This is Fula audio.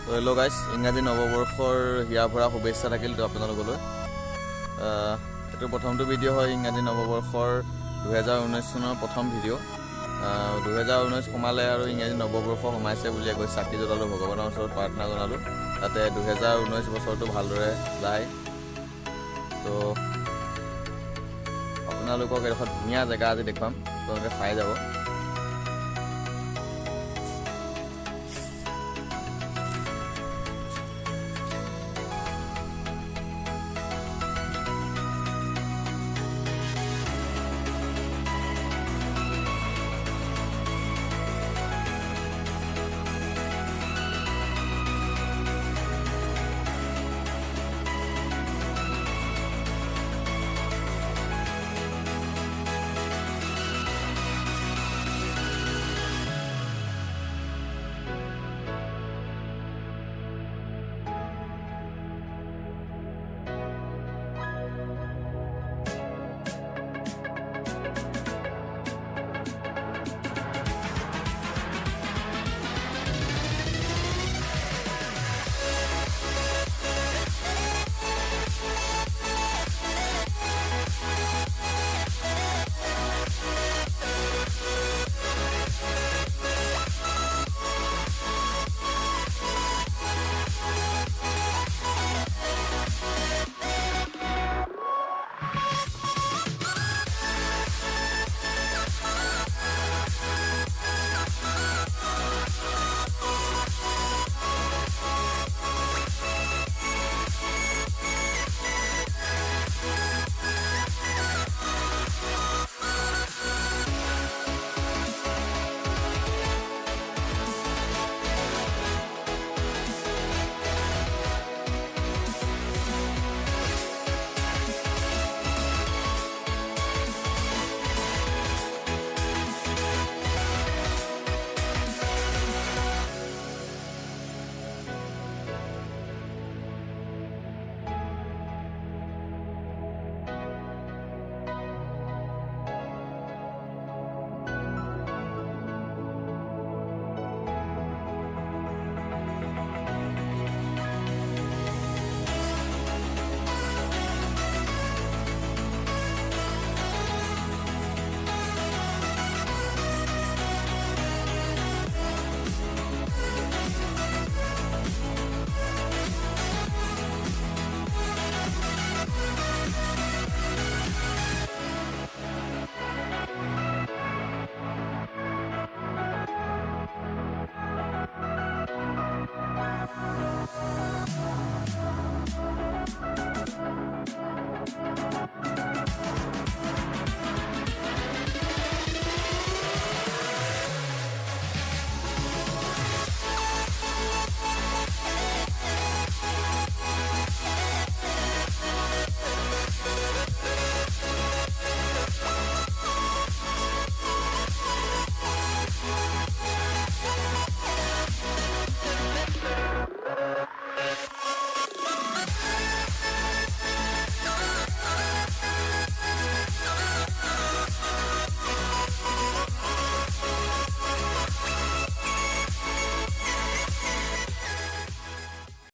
তো hello' guys, ইংৰাজী নৱবৰ্ষৰ হিয়া ভৰা শুভেচ্ছা থাকিল আপোনালোকলৈ। এইটো প্ৰথমটো ভিডিঅ' হয় ইংৰাজী নৱবৰ্ষৰ 2019 চনৰ প্ৰথম ভিডিঅ'। 2019 সোমালে আৰু ইংৰাজী নৱবৰ্ষ সোমাইছে বুলি গৈ চাকি জ্বলালোঁ, ভগৱানৰ ওচৰত প্ৰাৰ্থনা জনালোঁ যাতে 2019 বছৰটো ভালদৰে যায়। ত' আপোনালোকক এডোখৰ ধুনীয়া জেগা আজি দেখুৱাম, আপোনালোকে চাই যাব।